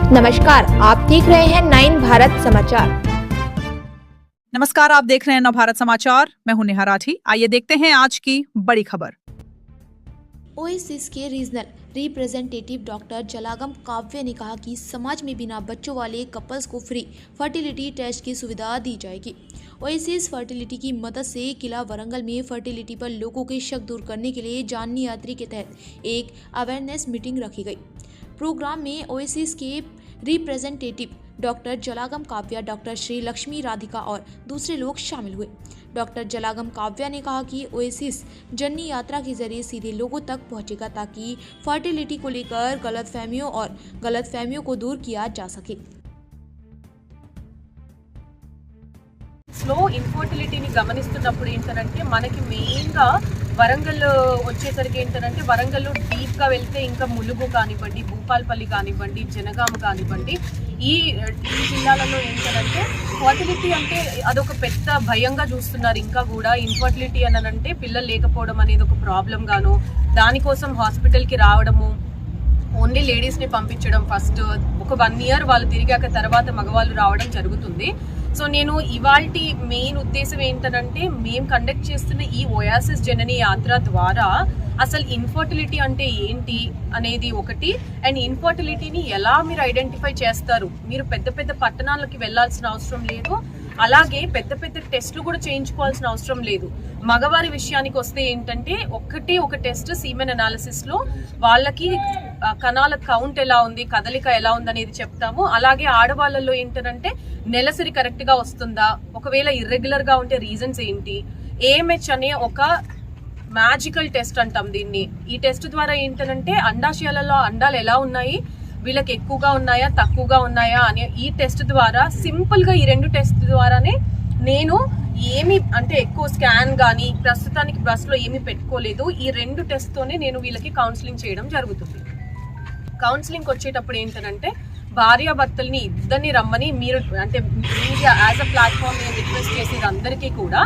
नमस्कार, आप देख रहे हैं 9 भारत समाचार। नमस्कार, आप देख रहे हैं नव भारत समाचार। मैं हूं नेहा राठी। आइए देखते हैं आज की बड़ी खबर। ओएसिस के रीजनल रिप्रेजेंटेटिव डॉक्टर जलागम काव्य ने कहा कि समाज में बिना बच्चों वाले कपल्स को फ्री फर्टिलिटी टेस्ट की सुविधा दी जाएगी। ओएसिस फर्टिलिटी की मदद से किला वरंगल में फर्टिलिटी पर लोगों के शक दूर करने के लिए जाननी यात्री के तहत एक अवेयरनेस मीटिंग रखी गई। प्रोग्राम में ओएसिस के representative doctor Jalagam Kavya, doctor Shri Lakshmi Radhika और दूसरे लोग शामिल हुए। डॉक्टर जलागम काव्या ने कहा कि ओएसिस जननी यात्रा के जरिए सीधे लोगों तक पहुंचेगा ताकि फर्टिलिटी को लेकर गलतफहमियों को दूर किया जा सके। స్లో ఇన్ఫర్టిలిటీని గమనిస్తున్నప్పుడు ఏంటంటే మనకి మెయిన్గా వరంగల్ వచ్చేసరికి ఏంటంటే వరంగల్లో డీప్గా వెళ్తే ఇంకా ములుగు కానివ్వండి, భూపాల్పల్లి కానివ్వండి, జనగామ కానివ్వండి, ఈ జిల్లాలలో ఏంటంటే ఫర్టిలిటీ అంటే అదొక పెద్ద భయంగా చూస్తున్నారు. ఇంకా కూడా ఇన్ఫర్టిలిటీ అని అంటే పిల్లలు లేకపోవడం అనేది ఒక ప్రాబ్లం గాను, దానికోసం హాస్పిటల్కి రావడము, ఓన్లీ లేడీస్ని పంపించడం, ఫస్ట్ ఒక 1 ఇయర్ వాళ్ళు తిరిగాక తర్వాత మగవాళ్ళు రావడం జరుగుతుంది. సో నేను ఇవాల్టి మెయిన్ ఉద్దేశం ఏంటంటే మేము కండక్ట్ చేస్తున్న ఈ ఓయాసిస్ జనని యాత్ర ద్వారా అసలు ఇన్ఫర్టిలిటీ అంటే ఏంటి అనేది ఒకటి, అండ్ ఇన్ఫర్టిలిటీని ఎలా మీరు ఐడెంటిఫై చేస్తారు. మీరు పెద్ద పెద్ద పట్టణాలకి వెళ్లాల్సిన అవసరం లేదు, అలాగే పెద్ద పెద్ద టెస్టులు కూడా చేయించుకోవాల్సిన అవసరం లేదు. మగవారి విషయానికి వస్తే ఏంటంటే ఒక టెస్ట్ సీమెన్ అనాలిసిస్ లో వాళ్ళకి కణాల కౌంట్ ఎలా ఉంది, కదలిక ఎలా ఉంది అనేది చెప్తాము. అలాగే ఆడవాళ్ళలో ఏంటంటే నెలసరి కరెక్ట్ గా వస్తుందా, ఒకవేళ ఇర్రెగ్యులర్ గా ఉంటే రీజన్స్ ఏంటి, ఏఎంహెచ్ అనే ఒక మ్యాజికల్ టెస్ట్ అంటాం దీన్ని. ఈ టెస్ట్ ద్వారా ఏంటంటే అండాశయాలలో అండాలు ఎలా ఉన్నాయి, వీళ్ళకి ఎక్కువగా ఉన్నాయా తక్కువగా ఉన్నాయా అనే ఈ టెస్ట్ ద్వారా సింపుల్ గా ఈ 2 టెస్ట్ ద్వారానే నేను ఏమి అంటే ఎక్కువ స్కాన్ కానీ ప్రస్తుతానికి బ్రష్ లో ఏమీ పెట్టుకోలేదు. ఈ 2 టెస్ట్ తోనే నేను వీళ్ళకి కౌన్సిలింగ్ చేయడం జరుగుతుంది. కౌన్సిలింగ్ వచ్చేటప్పుడు ఏంటంటే భార్యాభర్తల్ని ఇద్దరిని రమ్మని మీరు అంటే మీడియా యాజ్ అ ప్లాట్ఫామ్ నేను రిక్వెస్ట్ చేసేది అందరికీ కూడా,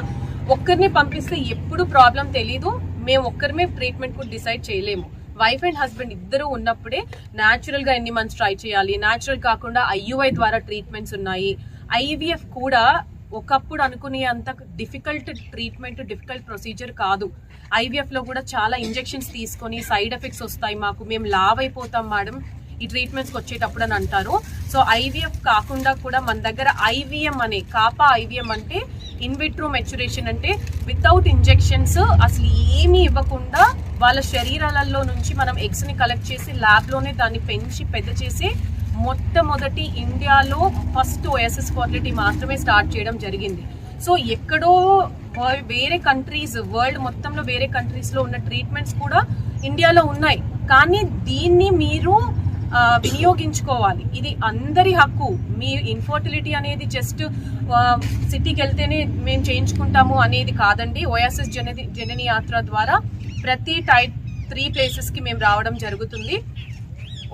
ఒక్కరిని పంపిస్తే ఎప్పుడు ప్రాబ్లం తెలీదు, మేము ఒక్కరిమే ట్రీట్మెంట్ కూడా డిసైడ్ చేయలేము. వైఫ్ అండ్ హస్బెండ్ ఇద్దరు ఉన్నప్పుడే న్యాచురల్ గా ఎన్ని మంత్స్ ట్రై చేయాలి, న్యాచురల్ కాకుండా ఐయుఐ ద్వారా ట్రీట్మెంట్స్ ఉన్నాయి. ఐవీఎఫ్ కూడా ఒకప్పుడు అనుకునే అంత డిఫికల్ట్ ట్రీట్మెంట్, డిఫికల్ట్ ప్రొసీజర్ కాదు. ఐవీఎఫ్ లో కూడా చాలా ఇంజెక్షన్స్ తీసుకొని సైడ్ ఎఫెక్ట్స్ వస్తాయి, మేము లావ్ అయిపోతాం మేడం ఈ ట్రీట్మెంట్స్కి వచ్చేటప్పుడు అని అంటారు. సో ఐవీఎఫ్ కాకుండా కూడా మన దగ్గర ఐవీఎం అనే కాపా ఐవీఎం అంటే ఇన్విట్రో మెచ్యురేషన్, అంటే వితౌట్ ఇంజెక్షన్స్ అసలు ఏమీ ఇవ్వకుండా వాళ్ళ శరీరాలలో నుంచి మనం ఎగ్స్ ని కలెక్ట్ చేసి ల్యాబ్ లోనే దాన్ని పెంచి పెద్ద చేసి మొట్టమొదటి ఇండియాలో ఫస్ట్ ఓఎసిస్ ఫర్టిలిటీ మాత్రమే స్టార్ట్ చేయడం జరిగింది. సో ఎక్కడో వేరే కంట్రీస్, వరల్డ్ మొత్తంలో వేరే కంట్రీస్ లో ఉన్న ట్రీట్మెంట్స్ కూడా ఇండియాలో ఉన్నాయి, కానీ దీన్ని మీరు వినియోగించుకోవాలి. ఇది అందరి హక్కు. మీ ఇన్ఫర్టిలిటీ అనేది జస్ట్ సిటీకి వెళ్తేనే మేము చేయించుకుంటాము అనేది కాదండి. ఓయాసిస్ జనని యాత్ర ద్వారా ప్రతి టైప్ 3 ప్లేసెస్ కి మేము రావడం జరుగుతుంది.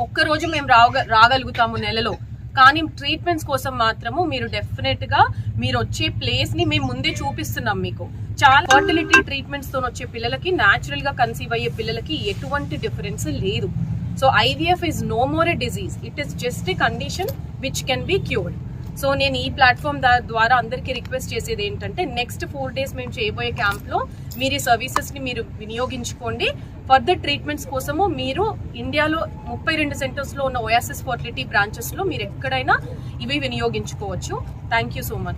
ఒక్కరోజు మేము రాగలుగుతాము నెలలో, కానీ ట్రీట్మెంట్స్ కోసం మాత్రము మీరు డెఫినెట్ గా మీరు వచ్చే ప్లేస్ ని మేము ముందే చూపిస్తున్నాం మీకు. చాలా ఫర్టిలిటీ ట్రీట్మెంట్స్ తో వచ్చే పిల్లలకి, న్యాచురల్ గా కన్సీవ్ అయ్యే పిల్లలకి ఎటువంటి డిఫరెన్స్ లేదు. So IVF is no more a disease, it is just a condition which can be cured. So నేను ఈ ప్లాట్ఫామ్ ద్వారా అందరికీ రిక్వెస్ట్ చేసేది ఏంటంటే నెక్స్ట్ 4 days మేము చేయబోయే క్యాంప్ లో మీరు ఈ సర్వీసెస్ ని మీరు వినియోగించుకోండి. ఫర్దర్ ట్రీట్మెంట్స్ కోసము మీరు ఇండియాలో 32 సెంటర్స్ లో ఉన్న ఓయాసిస్ ఫర్టిలిటీ బ్రాంచెస్ లో మీరు ఎక్కడైనా ఇవి వినియోగించుకోవచ్చు. Thank you so much.